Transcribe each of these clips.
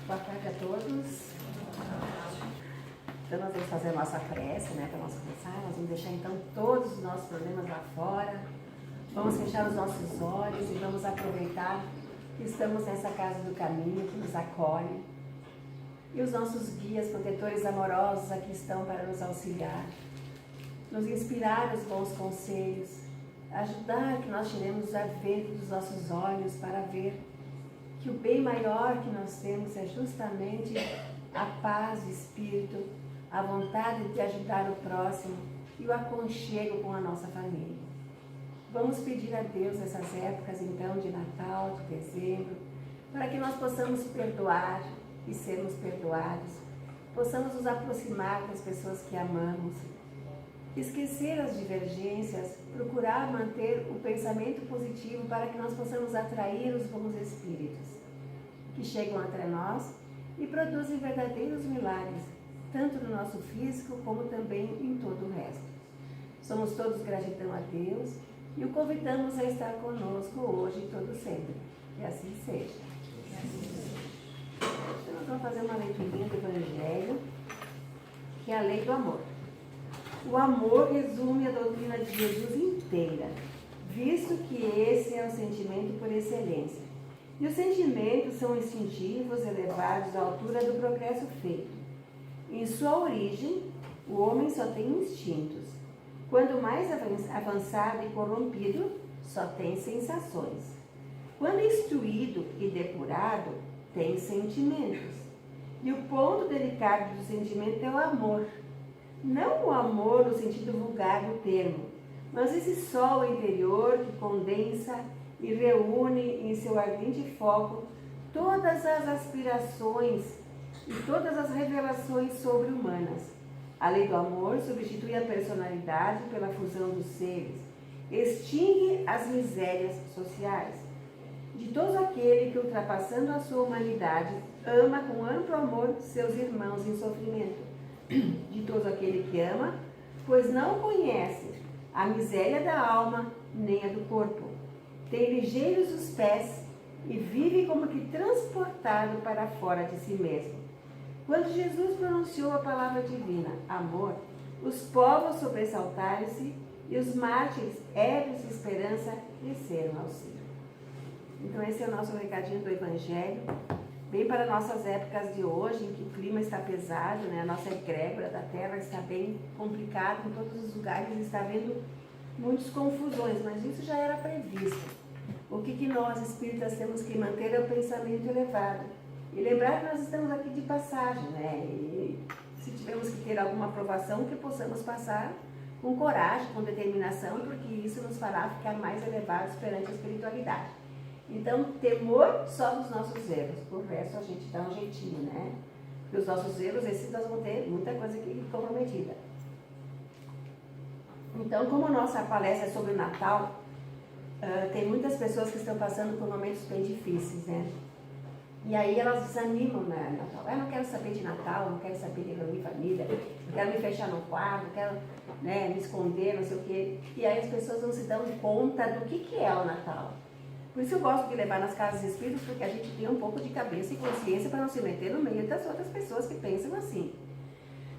Boa tarde a todos. Então nós vamos fazer a nossa prece, para nós começar. Nós vamos deixar então todos os nossos problemas lá fora. Vamos fechar os nossos olhos e vamos aproveitar que estamos nessa casa do caminho que nos acolhe. E os nossos guias, protetores amorosos aqui estão para nos auxiliar, nos inspirar os bons conselhos, ajudar que nós tiremos a ver dos nossos olhos para ver que o bem maior que nós temos é justamente a paz de espírito, a vontade de ajudar o próximo e o aconchego com a nossa família. Vamos pedir a Deus essas épocas então de Natal, de dezembro, para que nós possamos perdoar e sermos perdoados, possamos nos aproximar das pessoas que amamos, esquecer as divergências, procurar manter o pensamento positivo para que nós possamos atrair os bons espíritos que chegam até nós e produzem verdadeiros milagres, tanto no nosso físico como também em todo o resto. Somos todos gratidão a Deus e o convidamos a estar conosco hoje e todo sempre. Que assim seja. Então nós vamos fazer uma leiturinha do Evangelho, que é a lei do amor. O amor resume a doutrina de Jesus inteira, visto que esse é o sentimento por excelência. E os sentimentos são instintivos, elevados à altura do progresso feito. Em sua origem, o homem só tem instintos. Quando mais avançado e corrompido, só tem sensações. Quando instruído e depurado, tem sentimentos. E o ponto delicado do sentimento é o amor. Não o amor no sentido vulgar do termo, mas esse sol interior que condensa e reúne em seu ardente foco todas as aspirações e todas as revelações sobre-humanas. A lei do amor substitui a personalidade pela fusão dos seres, extingue as misérias sociais. De todo aquele que, ultrapassando a sua humanidade, ama com amplo amor seus irmãos em sofrimento. De todo aquele que ama, pois não conhece a miséria da alma nem a do corpo. Tem ligeiros os pés e vive como que transportado para fora de si mesmo. Quando Jesus pronunciou a palavra divina, amor, os povos sobressaltaram-se e os mártires, ébrios de esperança, desceram ao céu. Então esse é o nosso recadinho do Evangelho, bem para nossas épocas de hoje, em que o clima está pesado, a nossa egrégora da Terra está bem complicada, em todos os lugares está havendo muitas confusões, mas isso já era previsto. O que nós, espíritas, temos que manter é o pensamento elevado. E lembrar que nós estamos aqui de passagem, E se tivermos que ter alguma aprovação, que possamos passar com coragem, com determinação, porque isso nos fará ficar mais elevados perante a espiritualidade. Então, temor só dos nossos erros. Por resto, a gente dá um jeitinho, Porque os nossos erros, esses nós vamos ter muita coisa aqui comprometida. Então, como a nossa palestra é sobre o Natal, tem muitas pessoas que estão passando por momentos bem difíceis, E aí elas desanimam no Natal. Eu não quero saber de Natal, não quero saber de reunir família, não quero me fechar no quarto, não quero me esconder, não sei o quê. E aí as pessoas não se dão conta do que é o Natal. Por isso eu gosto de levar nas casas espíritas, porque a gente tem um pouco de cabeça e consciência para não se meter no meio das outras pessoas que pensam assim.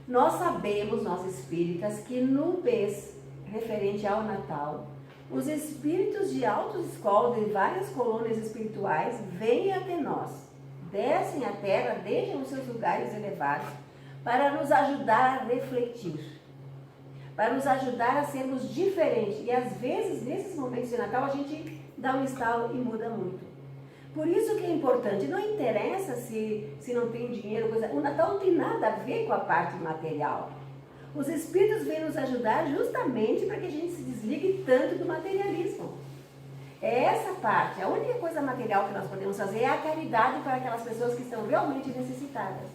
Nós sabemos, nós espíritas, que no mês referente ao Natal, os espíritos de altos escolas de várias colônias espirituais vêm até nós, descem à terra, deixam os seus lugares elevados para nos ajudar a refletir, para nos ajudar a sermos diferentes. E às vezes, nesses momentos de Natal, a gente dá um estalo e muda muito. Por isso que é importante, não interessa se não tem dinheiro, coisa. O Natal não tem nada a ver com a parte material. Os espíritos vêm nos ajudar justamente para que a gente se desligue tanto do materialismo. É essa parte, a única coisa material que nós podemos fazer é a caridade para aquelas pessoas que estão realmente necessitadas.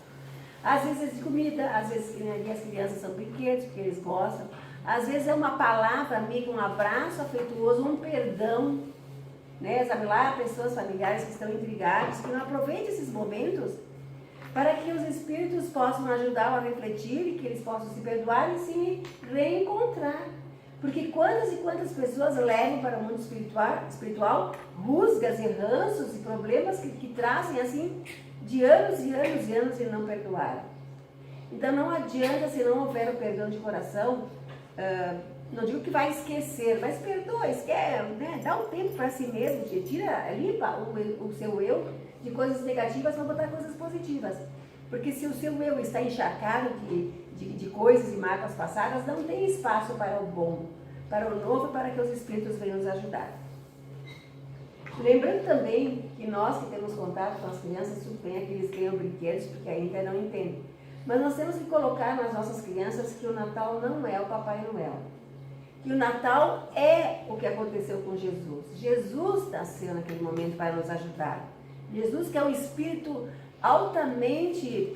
Às vezes é de comida, às vezes as crianças são brinquedos, porque eles gostam. Às vezes é uma palavra amiga, um abraço afetuoso, um perdão. Sabe lá, pessoas familiares que estão intrigadas, que não aproveitem esses momentos para que os espíritos possam ajudar a refletir e que eles possam se perdoar e se reencontrar. Porque quantas e quantas pessoas levam para o mundo espiritual rusgas e ranços e problemas que trazem assim de anos e anos e anos e não perdoaram. Então não adianta, se não houver o perdão de coração, não digo que vai esquecer, mas perdoa, esquece, né? Dá um tempo para si mesmo, limpa o seu eu de coisas negativas para botar coisas positivas. Porque se o seu eu está encharcado de coisas e mágoas passadas, não tem espaço para o bom, para o novo, para que os Espíritos venham nos ajudar. Lembrando também que nós que temos contato com as crianças, tudo bem, aqueles que ganham brinquedos, porque ainda não entendem. Mas nós temos que colocar nas nossas crianças que o Natal não é o Papai Noel. Que o Natal é o que aconteceu com Jesus. Jesus nasceu naquele momento para nos ajudar. Jesus, que é um Espírito altamente,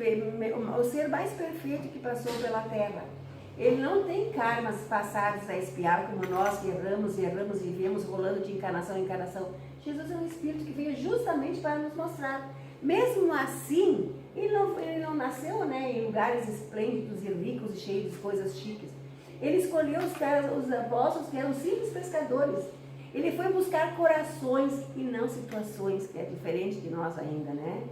o ser mais perfeito que passou pela terra. Ele não tem karmas passados a expiar como nós que erramos, vivemos rolando de encarnação em encarnação. Jesus é um Espírito que veio justamente para nos mostrar. Mesmo assim, ele não nasceu, né, em lugares esplêndidos e ricos e cheios de coisas chiques. Ele escolheu os apóstolos que eram simples pescadores. Ele foi buscar corações e não situações, que é diferente de nós ainda, né?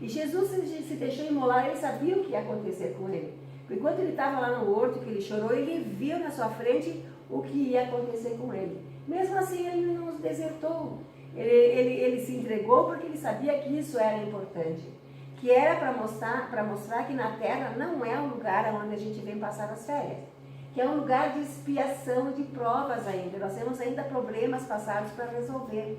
E Jesus se deixou imolar, ele sabia o que ia acontecer com ele. Enquanto ele estava lá no horto, que ele chorou, ele viu na sua frente o que ia acontecer com ele. Mesmo assim, ele não nos desertou. Ele se entregou porque ele sabia que isso era importante. Que era para mostrar que na Terra não é um lugar onde a gente vem passar as férias. Que é um lugar de expiação, de provas ainda. Nós temos ainda problemas passados para resolver.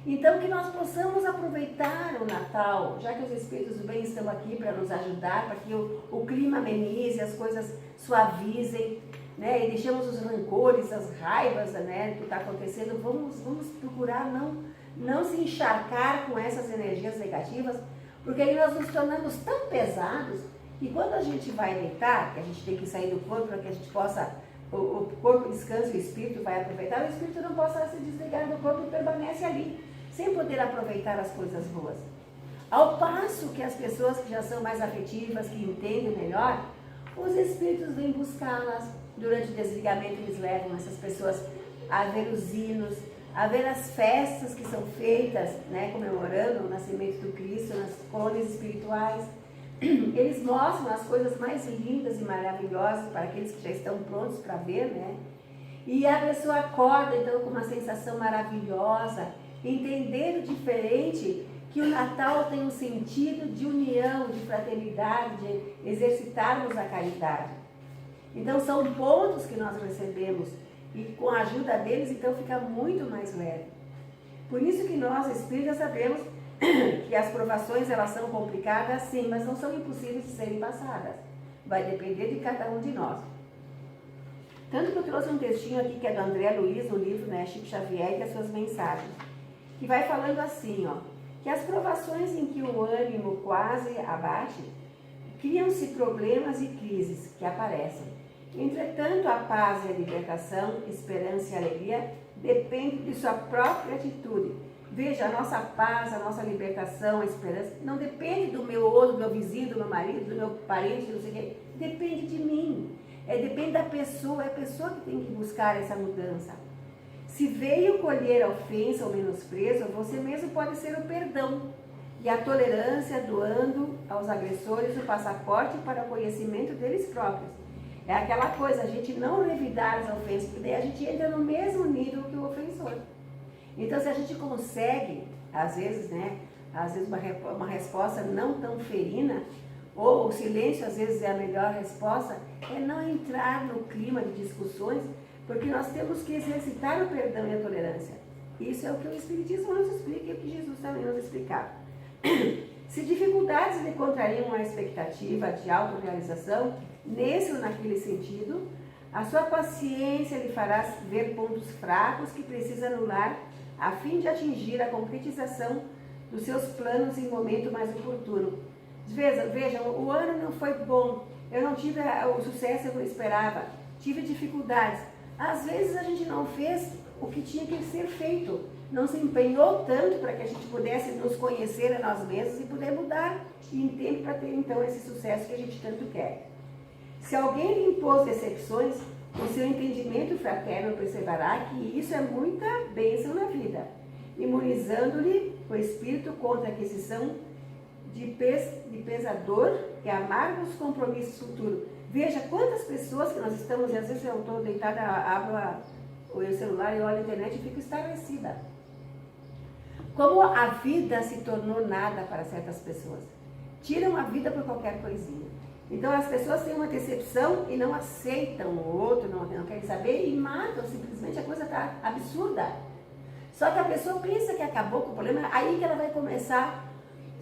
Então, que nós possamos aproveitar o Natal, já que os Espíritos do Bem estão aqui para nos ajudar, para que o clima amenize, as coisas suavizem, né? E deixemos os rancores, as raivas, né, que está acontecendo. Vamos procurar não se encharcar com essas energias negativas, porque aí nós nos tornamos tão pesados que quando a gente vai deitar, que a gente tem que sair do corpo para que a gente possa, o corpo descansa, o Espírito vai aproveitar, o Espírito não possa se desligar do corpo e permanece ali, sem poder aproveitar as coisas boas. Ao passo que as pessoas que já são mais afetivas, que entendem melhor, os Espíritos vêm buscá-las. Durante o desligamento eles levam essas pessoas a ver os hinos, a ver as festas que são feitas, né, comemorando o nascimento do Cristo nas colônias espirituais. Eles mostram as coisas mais lindas e maravilhosas para aqueles que já estão prontos para ver, né? E a pessoa acorda então com uma sensação maravilhosa, entendendo diferente que o Natal tem um sentido de união, de fraternidade, de exercitarmos a caridade. Então são pontos que nós recebemos e com a ajuda deles então fica muito mais leve. Por isso que nós espíritas sabemos que as provações elas são complicadas sim, mas não são impossíveis de serem passadas. Vai depender de cada um de nós. Tanto que eu trouxe um textinho aqui que é do André Luiz, no livro, né, Chico Xavier e as suas mensagens, que vai falando assim, ó, que as provações em que o ânimo quase abate, criam-se problemas e crises que aparecem. Entretanto, a paz e a libertação, esperança e alegria dependem de sua própria atitude. Veja, a nossa paz, a nossa libertação, a esperança, não depende do meu outro, do meu vizinho, do meu marido, do meu parente, não sei o quê. Depende de mim. Depende da pessoa, é a pessoa que tem que buscar essa mudança. Se veio colher a ofensa ou menosprezo, você mesmo pode ser o perdão. E a tolerância doando aos agressores o passaporte para o conhecimento deles próprios. É aquela coisa, a gente não revidar as ofensas, porque daí a gente entra no mesmo nível que o ofensor. Então, se a gente consegue, às vezes, né, uma resposta não tão ferina, ou o silêncio, às vezes, é a melhor resposta, é não entrar no clima de discussões, porque nós temos que exercitar o perdão e a tolerância. Isso é o que o Espiritismo nos explica e o que Jesus também nos explicava. Se dificuldades lhe contrariam a expectativa de autorrealização, nesse ou naquele sentido, a sua paciência lhe fará ver pontos fracos que precisa anular a fim de atingir a concretização dos seus planos em momento mais oportuno. Veja, o ano não foi bom, eu não tive o sucesso que eu esperava, tive dificuldades. Às vezes a gente não fez o que tinha que ser feito, não se empenhou tanto para que a gente pudesse nos conhecer a nós mesmos e poder mudar em tempo para ter então esse sucesso que a gente tanto quer. Se alguém lhe impôs decepções, o seu entendimento fraterno perceberá que isso é muita bênção na vida, imunizando-lhe o espírito contra a aquisição de pesador e amargos compromissos futuros. Veja quantas pessoas que nós estamos, e às vezes eu estou deitada, abro o celular e olho a internet e fico estarrecida. Como a vida se tornou nada para certas pessoas. Tiram a vida por qualquer coisinha. Então as pessoas têm uma decepção e não aceitam o outro, não querem saber e matam, simplesmente a coisa está absurda. Só que a pessoa pensa que acabou com o problema, aí que ela vai começar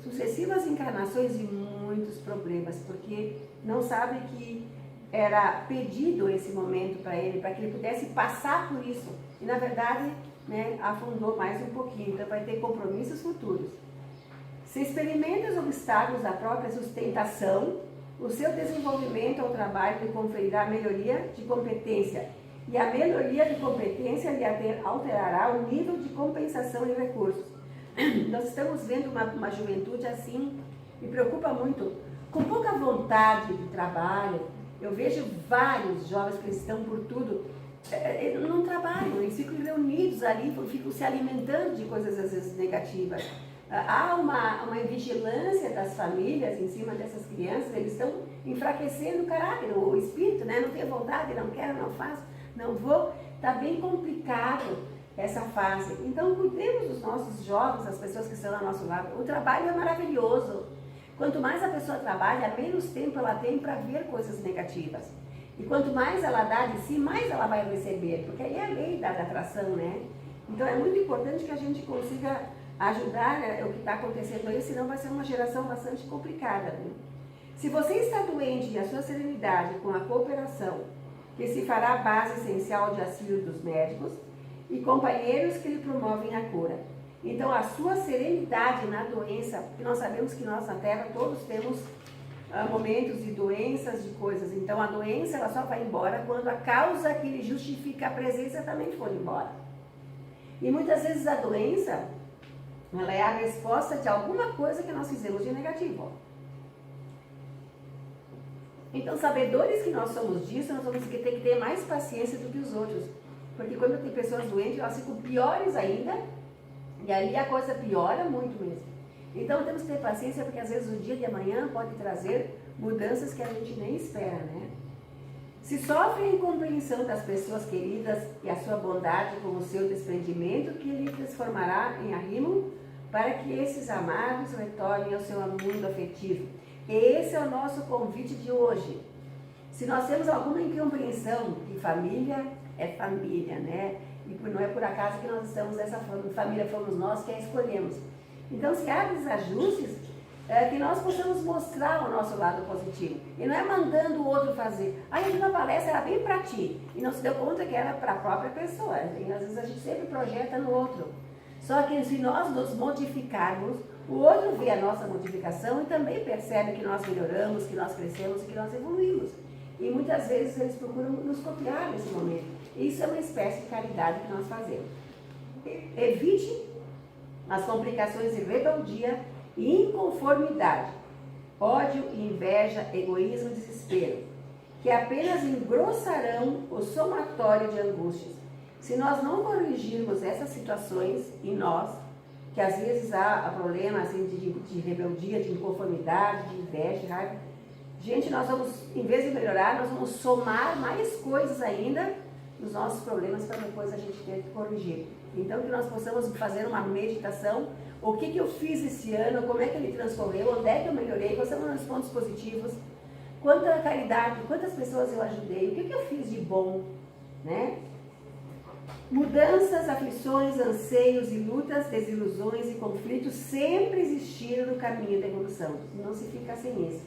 sucessivas encarnações de muitos problemas, porque não sabe que era pedido esse momento para ele que ele pudesse passar por isso. E na verdade, né, afundou mais um pouquinho, então vai ter compromissos futuros. Se experimenta os obstáculos da própria sustentação, o seu desenvolvimento ao trabalho lhe conferirá a melhoria de competência. E a melhoria de competência lhe alterará o nível de compensação de recursos. Nós estamos vendo uma juventude assim, me preocupa muito, com pouca vontade de trabalho. Eu vejo vários jovens que estão por tudo, não trabalham, eles ficam reunidos ali, ficam se alimentando de coisas às vezes negativas. Há uma vigilância das famílias em cima dessas crianças, eles estão enfraquecendo o caráter, o espírito, né? Não tem vontade, não quero, não faço, não vou. Está bem complicado essa fase. Então, cuidemos dos nossos jovens, das pessoas que estão ao nosso lado. O trabalho é maravilhoso. Quanto mais a pessoa trabalha, menos tempo ela tem para ver coisas negativas. E quanto mais ela dá de si, mais ela vai receber, porque aí é a lei da atração, né? Então, é muito importante que a gente consiga ajudar o que está acontecendo aí, senão vai ser uma geração bastante complicada, né? Se você está doente e a sua serenidade com a cooperação, que se fará base essencial de auxílio dos médicos e companheiros que lhe promovem a cura. Então, a sua serenidade na doença, porque nós sabemos que nós na Terra todos temos momentos de doenças, de coisas. Então, a doença ela só vai embora quando a causa que lhe justifica a presença também for embora. E muitas vezes a doença ela é a resposta de alguma coisa que nós fizemos de negativo. Então, sabedores que nós somos disso, nós vamos ter que ter mais paciência do que os outros. Porque quando tem pessoas doentes, elas ficam piores ainda, e ali a coisa piora muito mesmo. Então, temos que ter paciência, porque às vezes o dia de amanhã pode trazer mudanças que a gente nem espera, né? Se sofre a incompreensão das pessoas queridas e a sua bondade com o seu desprendimento, que lhe transformará em arrimo, para que esses amados retornem ao seu mundo afetivo. Esse é o nosso convite de hoje. Se nós temos alguma incompreensão que família é família, né? E não é por acaso que nós estamos nessa família, fomos nós que a escolhemos. Então, se há desajustes, que nós possamos mostrar o nosso lado positivo. E não é mandando o outro fazer. Aí uma palestra era bem para ti, e não se deu conta que era para a própria pessoa. E às vezes a gente sempre projeta no outro. Só que se nós nos modificarmos, o outro vê a nossa modificação e também percebe que nós melhoramos, que nós crescemos e que nós evoluímos. E muitas vezes eles procuram nos copiar nesse momento. Isso é uma espécie de caridade que nós fazemos. Evite as complicações de rebeldia e inconformidade, ódio, inveja, egoísmo e desespero, que apenas engrossarão o somatório de angústias. Se nós não corrigirmos essas situações em nós, que às vezes há problemas assim, de rebeldia, de inconformidade, de inveja, de raiva, gente, nós vamos, em vez de melhorar, nós vamos somar mais coisas ainda nos nossos problemas para depois a gente ter que corrigir. Então, que nós possamos fazer uma meditação, o que eu fiz esse ano, como é que ele transcorreu, onde é que eu melhorei, quais são os pontos positivos, quanta caridade, quantas pessoas eu ajudei, o que eu fiz de bom, né? Mudanças, aflições, anseios e lutas, desilusões e conflitos sempre existiram no caminho da evolução. Não se fica sem isso.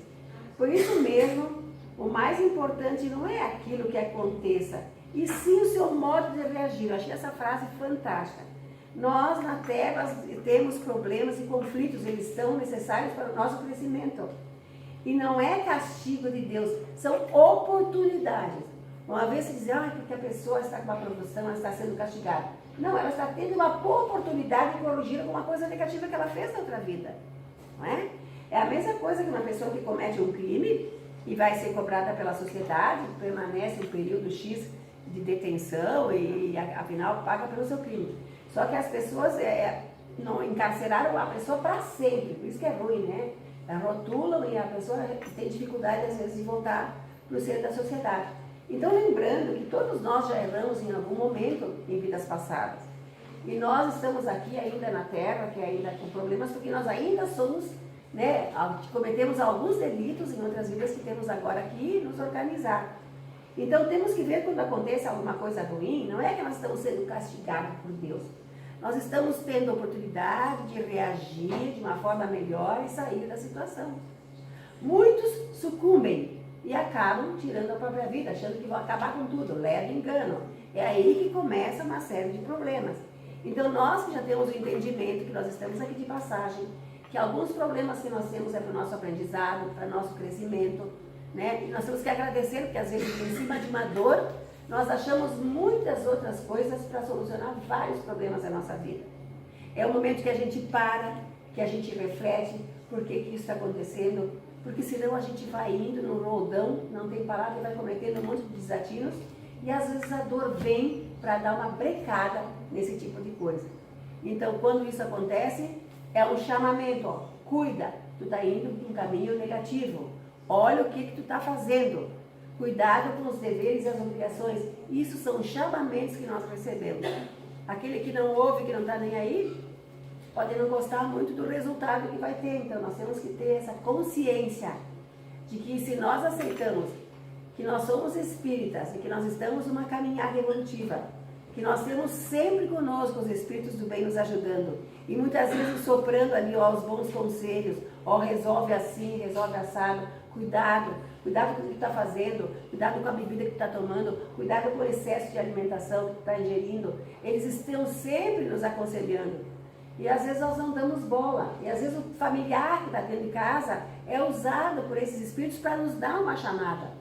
Por isso mesmo, o mais importante não é aquilo que aconteça, e sim o seu modo de reagir. Eu achei essa frase fantástica. Nós, na Terra, temos problemas e conflitos, eles são necessários para o nosso crescimento. E não é castigo de Deus, são oportunidades. Uma vez se diz, porque a pessoa está com uma promoção, ela está sendo castigada. Não, ela está tendo uma boa oportunidade de corrigir alguma coisa negativa que ela fez na outra vida. Não é? É a mesma coisa que uma pessoa que comete um crime e vai ser cobrada pela sociedade, permanece um período X de detenção e afinal paga pelo seu crime. Só que as pessoas não encarceraram a pessoa para sempre, por isso que é ruim, né? rotulam e a pessoa tem dificuldade, às vezes, de voltar para o centro da sociedade. Então, lembrando que todos nós já erramos em algum momento em vidas passadas. E nós estamos aqui ainda na Terra, que ainda com problemas, porque nós ainda somos, né, cometemos alguns delitos em outras vidas que temos agora aqui nos organizar. Então, temos que ver quando acontece alguma coisa ruim, não é que nós estamos sendo castigados por Deus. Nós estamos tendo a oportunidade de reagir de uma forma melhor e sair da situação. Muitos sucumbem e acabam tirando a própria vida, achando que vão acabar com tudo, leva engano. É aí que começa uma série de problemas. Então, nós que já temos o entendimento que nós estamos aqui de passagem, que alguns problemas que nós temos é para o nosso aprendizado, para o nosso crescimento, né? E nós temos que agradecer, porque às vezes em cima de uma dor, nós achamos muitas outras coisas para solucionar vários problemas da nossa vida. É o momento que a gente para, que a gente reflete por que isso está acontecendo, porque senão a gente vai indo no roldão, não tem parada e vai cometendo um monte de desatinos, e às vezes a dor vem para dar uma brecada nesse tipo de coisa. Então, quando isso acontece, é um chamamento, ó, cuida, tu está indo para um caminho negativo, olha o que tu está fazendo, cuidado com os deveres e as obrigações. Isso são chamamentos que nós recebemos. Aquele que não ouve, que não está nem aí, pode não gostar muito do resultado que vai ter. Então, nós temos que ter essa consciência de que se nós aceitamos que nós somos espíritas e que nós estamos numa caminhada evolutiva, que nós temos sempre conosco os espíritos do bem nos ajudando e muitas vezes soprando ali, ó, os bons conselhos, ó, resolve assim, resolve assado, cuidado com o que tu está fazendo, cuidado com a bebida que tu está tomando, cuidado com o excesso de alimentação que tu está ingerindo. Eles estão sempre nos aconselhando. E às vezes nós não damos bola. E às vezes o familiar que está dentro de casa é usado por esses espíritos para nos dar uma chamada.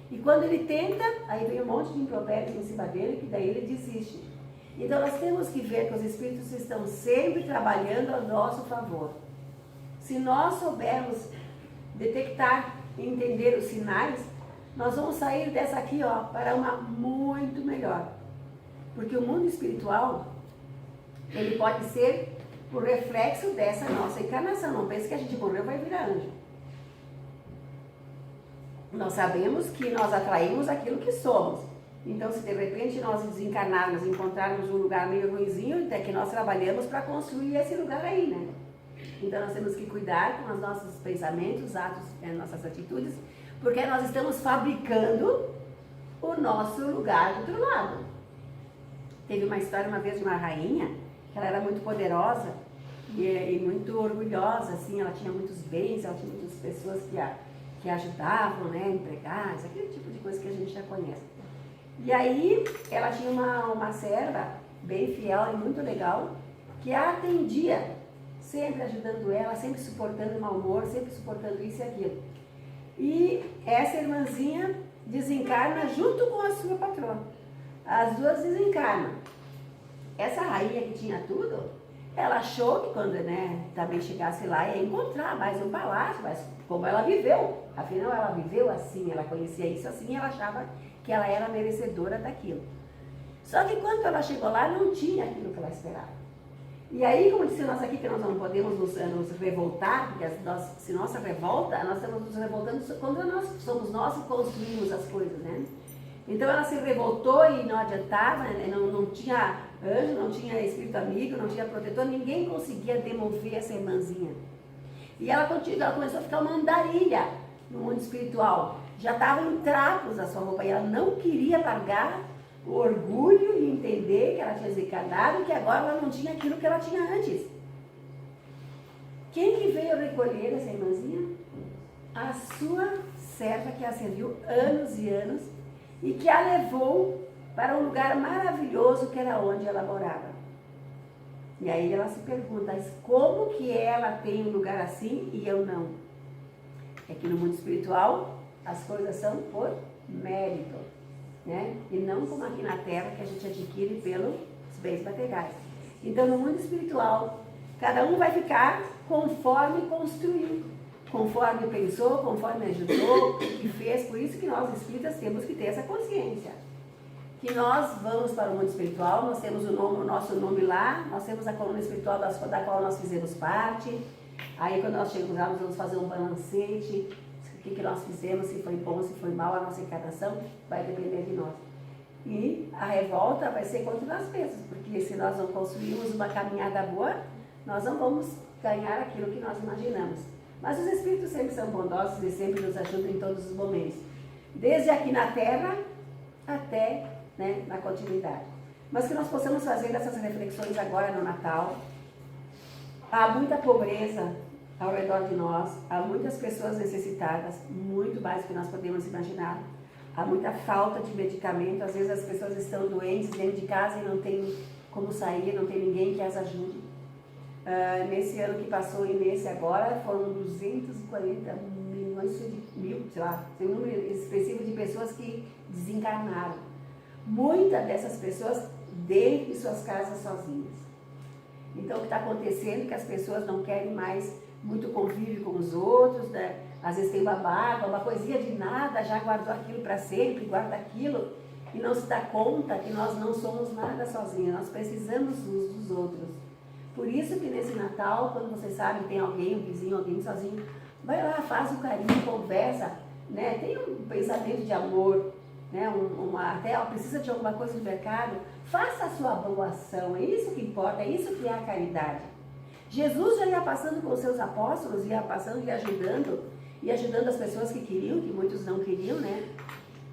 E quando ele tenta, aí vem um monte de impropérios em cima dele, que daí ele desiste. Então nós temos que ver que os espíritos estão sempre trabalhando a nosso favor. Se nós soubermos detectar e entender os sinais, nós vamos sair dessa aqui, ó, para uma muito melhor. Porque o mundo espiritual, ele pode ser o reflexo dessa nossa encarnação. Não pense que a gente morreu e vai virar anjo. Nós sabemos que nós atraímos aquilo que somos. Então, se de repente nós desencarnarmos, encontrarmos um lugar meio ruinzinho, até que nós trabalhamos para construir esse lugar aí, né? Então, nós temos que cuidar com os nossos pensamentos, atos, nossas atitudes, porque nós estamos fabricando o nosso lugar do outro lado. Teve uma história uma vez de uma rainha, que ela era muito poderosa e muito orgulhosa, assim, ela tinha muitos bens, ela tinha muitas pessoas que ajudavam, né, empregados, aquele tipo de coisa que a gente já conhece. E aí, ela tinha uma serva bem fiel e muito legal, que a atendia, sempre ajudando ela, sempre suportando o mau humor, sempre suportando isso e aquilo. E essa irmãzinha desencarna junto com a sua patroa. As duas desencarnam. Essa rainha que tinha tudo, ela achou que quando, né, também chegasse lá ia encontrar mais um palácio, mas como ela viveu, afinal ela viveu assim, ela conhecia isso assim, ela achava que ela era merecedora daquilo. Só que quando ela chegou lá, não tinha aquilo que ela esperava. E aí, como disse nós aqui, que nós não podemos nos revoltar, porque se nossa revolta, nós estamos nos revoltando contra nós, somos nós que construímos as coisas, né? Então ela se revoltou e não adiantava, né? não tinha anjo, não tinha espírito amigo, não tinha protetor, ninguém conseguia demover essa irmãzinha. E ela começou a ficar uma andarilha no mundo espiritual. Já estava em trapos a sua roupa e ela não queria largar o orgulho e entender que ela tinha desencarnado e que agora ela não tinha aquilo que ela tinha antes. Quem que veio recolher essa irmãzinha? A sua serva que a serviu anos e anos e que a levou para um lugar maravilhoso que era onde ela morava. E aí ela se pergunta, mas como que ela tem um lugar assim e eu não? É que no mundo espiritual as coisas são por mérito, né? E não como aqui na Terra que a gente adquire pelos bens materiais. Então no mundo espiritual, cada um vai ficar conforme construiu, conforme pensou, conforme ajudou e fez. Por isso que nós espíritas temos que ter essa consciência. Que nós vamos para o mundo espiritual, nós temos o nosso nome lá, nós temos a coluna espiritual da qual nós fizemos parte, Aí quando nós chegamos lá, nós vamos fazer um balancete, o que nós fizemos, se foi bom, se foi mal, a nossa encarnação vai depender de nós. E a revolta vai ser contra nós mesmos, porque se nós não construirmos uma caminhada boa, nós não vamos ganhar aquilo que nós imaginamos. Mas os Espíritos sempre são bondosos e sempre nos ajudam em todos os momentos. Desde aqui na Terra até, né, na continuidade. Mas que nós possamos fazer essas reflexões agora no Natal. Há muita pobreza ao redor de nós, há muitas pessoas necessitadas, muito mais do que nós podemos imaginar. Há muita falta de medicamento, às vezes as pessoas estão doentes dentro de casa e não tem como sair, não tem ninguém que as ajude. Nesse ano que passou e nesse agora, foram 240 milhões sei lá, tem um número expressivo de pessoas que desencarnaram. Muitas dessas pessoas dentro de suas casas sozinhas. Então o que está acontecendo é que as pessoas não querem mais muito convívio com os outros, né? Às vezes tem uma mágoa, uma coisinha de nada, já guardou aquilo para sempre, guarda aquilo, e não se dá conta que nós não somos nada sozinhos, nós precisamos uns dos outros. Por isso que nesse Natal, quando você sabe que tem alguém, um vizinho, alguém sozinho, vai lá, faz um carinho, conversa, né? Tem um pensamento de amor, né? Até precisa de alguma coisa no mercado, faça a sua boa ação, é isso que importa, é isso que é a caridade. Jesus já ia passando com os seus apóstolos, ia passando e ajudando as pessoas que queriam, que muitos não queriam, né?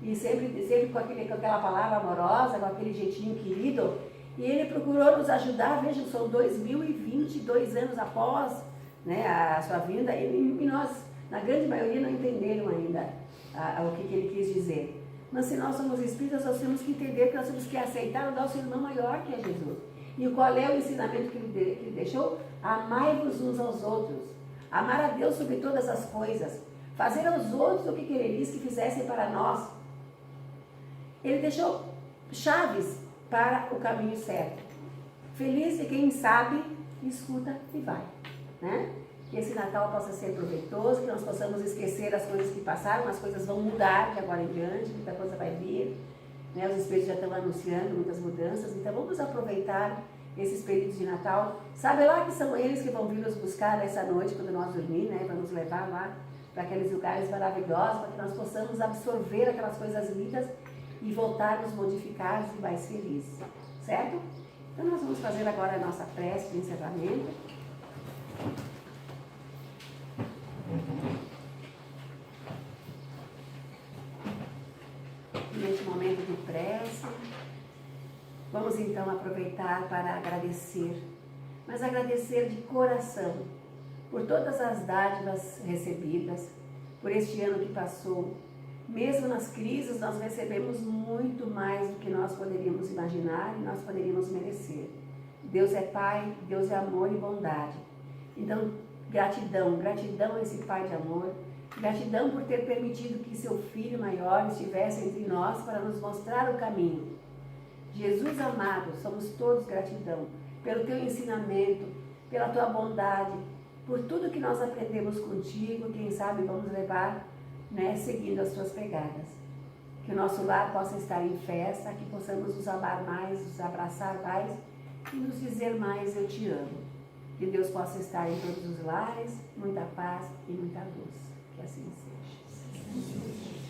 E sempre com aquela palavra amorosa, com aquele jeitinho querido. E ele procurou nos ajudar, vejam, são 2022 anos após, né, a sua vinda, e nós, na grande maioria, não entenderam ainda o que ele quis dizer. Mas se nós somos espíritas, nós temos que entender que nós temos que aceitar o nosso irmão maior, que é Jesus. E qual é o ensinamento que ele deixou? Amai-vos uns aos outros. Amar a Deus sobre todas as coisas. Fazer aos outros o que ele disse que fizessem para nós. Ele deixou chaves para o caminho certo. Feliz de quem sabe, escuta e vai. Né? Que esse Natal possa ser proveitoso, que nós possamos esquecer as coisas que passaram, as coisas vão mudar de agora em diante, muita coisa vai vir. Né? Os espíritos já estão anunciando muitas mudanças, então vamos aproveitar esses períodos de Natal. Sabe lá que são eles que vão vir nos buscar nessa noite, quando nós dormir, né? Para nos levar lá para aqueles lugares maravilhosos, para que nós possamos absorver aquelas coisas lindas e voltarmos modificados e mais felizes, certo? Então nós vamos fazer agora a nossa prece de encerramento. Neste momento de prece, vamos então aproveitar para agradecer, mas agradecer de coração por todas as dádivas recebidas, por este ano que passou. Mesmo nas crises, nós recebemos muito mais do que nós poderíamos imaginar e nós poderíamos merecer. Deus é Pai, Deus é amor e bondade. Então, gratidão a esse Pai de amor, gratidão por ter permitido que seu Filho maior estivesse entre nós para nos mostrar o caminho. Jesus amado, somos todos gratidão pelo teu ensinamento, pela tua bondade, por tudo que nós aprendemos contigo, quem sabe vamos levar, né, seguindo as tuas pegadas. Que o nosso lar possa estar em festa, que possamos nos amar mais, nos abraçar mais e nos dizer mais, eu te amo. Que Deus possa estar em todos os lares, muita paz e muita luz. Que assim seja.